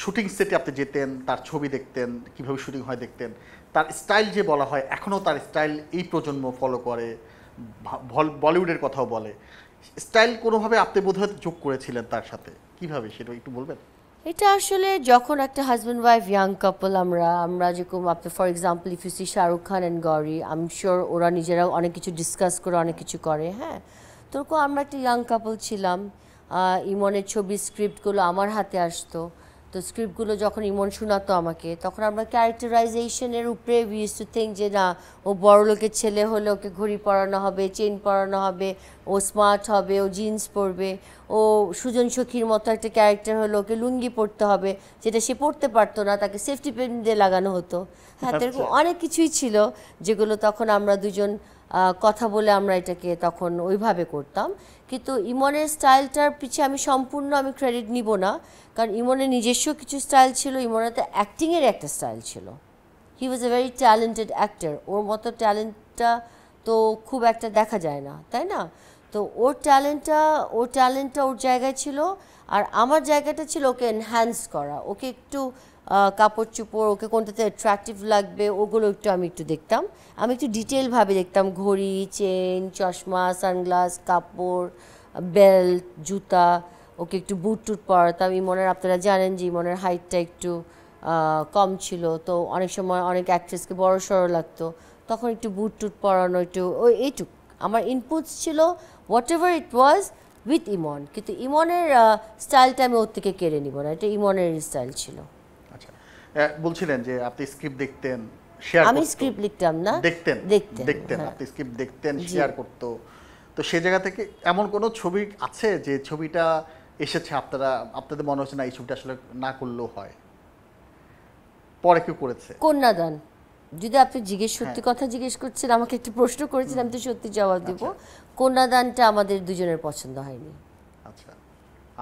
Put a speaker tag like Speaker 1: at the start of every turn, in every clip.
Speaker 1: Shooting সেটে আপনি যেতেন, তার ছবি দেখতেন, কিভাবে শুটিং হয় দেখতেন, তার স্টাইল যে বলা হয় এখনও তার স্টাইল এই প্রজন্ম ফলো করে, বলিউডের কথাও বলে, স্টাইল কোনোভাবে আপনি বোধহয় যোগ করেছিলেন তার সাথে, কিভাবে সেটা একটু বলবেন?
Speaker 2: এটা আসলে যখন একটা হাজব্যান্ড ওয়াইফ ইয়াং কাপল, আমরা যেরকম আপনি for example if you see Shahrukh Khan and Gauri, I am sure ওরা নিজেরাও অনেক কিছু ডিসকাস করে অনেক কিছু করে। হ্যাঁ, তো ওরকম আমরা একটা ইয়াং কাপল ছিলাম। ইমনের ছবি স্ক্রিপ্টগুলো আমার হাতে আসতো, তো স্ক্রিপ্টগুলো যখন ইমন শোনাতো আমাকে, তখন আমরা ক্যারেক্টারাইজেশনের উপরে উই ইউজ টু থিঙ্ক যে না, ও বড় লোকের ছেলে হলে ওকে ঘড়ি পরানো হবে, চেইন পরানো হবে, ও স্মার্ট হবে, ও জিন্স পরবে, ও সুজন সখীর মতো একটা ক্যারেক্টার হলে ওকে লুঙ্গি পরতে হবে, যেটা সে পরতে পারতো না, তাকে সেফটি পিন দিয়ে লাগানো হতো। হ্যাঁ, তো এরকম অনেক কিছুই ছিল যেগুলো তখন আমরা দুজন কথা বলে আমরা এটাকে তখন ওইভাবে করতাম। কিন্তু ইমনের স্টাইলটার পিছিয়ে আমি ক্রেডিট নিব না, কারণ ইমনের নিজস্ব কিছু স্টাইল ছিল, ইমনের তো অ্যাক্টিংয়ের একটা স্টাইল ছিল। হি ওয়াজ এ ভেরি ট্যালেন্টেড অ্যাক্টর, ওর মতো ট্যালেন্টটা তো খুব একটা দেখা যায় না, তাই না? তো ওর ট্যালেন্টটা ওর জায়গায় ছিল, আর আমার জায়গাটা ছিল ওকে এনহ্যান্স করা, ওকে একটু কাপড় চোপড়, ওকে কোনটাতে অ্যাট্রাকটিভ লাগবে ওগুলো আমি একটু দেখতাম, আমি একটু ডিটেলভাবে দেখতাম, ঘড়ি, চেন, চশমা, সানগ্লাস, কাপড়, বেল্ট, জুতা, ওকে একটু বুট টুট পরাতাম। ইমনের, আপনারা জানেন যে ইমনের হাইটটা একটু কম ছিল, তো অনেক সময় অনেক অ্যাক্ট্রেসকে বড় সড়ো লাগতো, তখন একটু বুট টুট পরানো, একটু ওই এইটুক আমার ইনপুটস ছিল, whatever it was with Emon. কিন্তু ইমনের স্টাইলটা আমি ওর থেকে কেড়ে নিব না, এটা ইমনের স্টাইল ছিল।
Speaker 1: আচ্ছা, বলছিলেন যে আপনি স্ক্রিপ্ট দেখতেন, শেয়ার
Speaker 2: আমি
Speaker 1: করতেন।
Speaker 2: স্ক্রিপ্ট লিখতাম না,
Speaker 1: দেখতেন দেখতেন
Speaker 2: হ্যাঁ।
Speaker 1: আপনি স্ক্রিপ্ট দেখতেন, শেয়ার করতো। তো সে জায়গা থেকে এমন কোনো ছবি আছে যে ছবিটা এসেছে আপনাদের মনে হচ্ছে না এই ছবিটা আসলে না করলেও হয়, পরে কেউ করেছে?
Speaker 2: কন্যাদান, যদি আপনি সত্যি কথা জিজ্ঞেস করছেন, আমাকে একটু প্রশ্ন করেছেন, আমি তো সত্যি জবাব দিব। কন্যাদানটা আমাদের দুজনের পছন্দ হয়নি।
Speaker 1: আচ্ছা,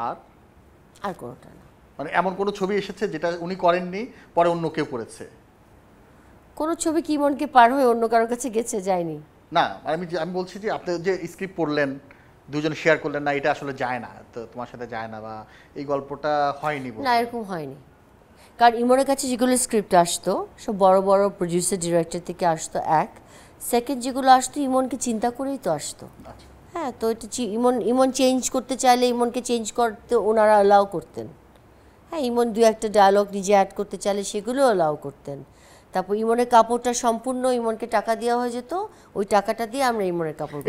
Speaker 1: আর
Speaker 2: আর কোনোটা না।
Speaker 1: মানে এমন কোনো ছবি এসেছে যেটা উনি করেননি, পরে অন্য কেউ করেছে?
Speaker 2: কোনো ছবি কি মনকে পার হয়ে অন্য কারোর কাছে গেছে? যায়নি।
Speaker 1: না, আমি বলছি যে আপনি যে স্ক্রিপ্ট পড়লেন, দুজন শেয়ার করলেন, না এটা আসলে যায় না, তো তোমার সাথে যায় না, বা এই গল্পটা হয়নি
Speaker 2: না, এরকম হয়নি। কারণ ইমনের কাছে যেগুলো স্ক্রিপ্ট আসতো সব বড় বড় প্রডিউসার ডিরেক্টর থেকে আসতো, এক। সেকেন্ড, যেগুলো আসতো ইমনকে চিন্তা করেই তো আসতো।
Speaker 1: আচ্ছা,
Speaker 2: হ্যাঁ, তো এটা ইমন চেঞ্জ করতে চাইলে ইমনকে চেঞ্জ করতে ওনারা অ্যালাউ করতেন। হ্যাঁ, ইমন দু একটা ডায়লগ নিজে অ্যাড করতে চাইলে সেগুলো অ্যালাউ করতেন। তারপর ইমনের কাপড়টা সম্পূর্ণ ইমনকে টাকা দেওয়া হয়ে যেত, ওই টাকাটা দিয়ে আমরা ইমনের কাপড়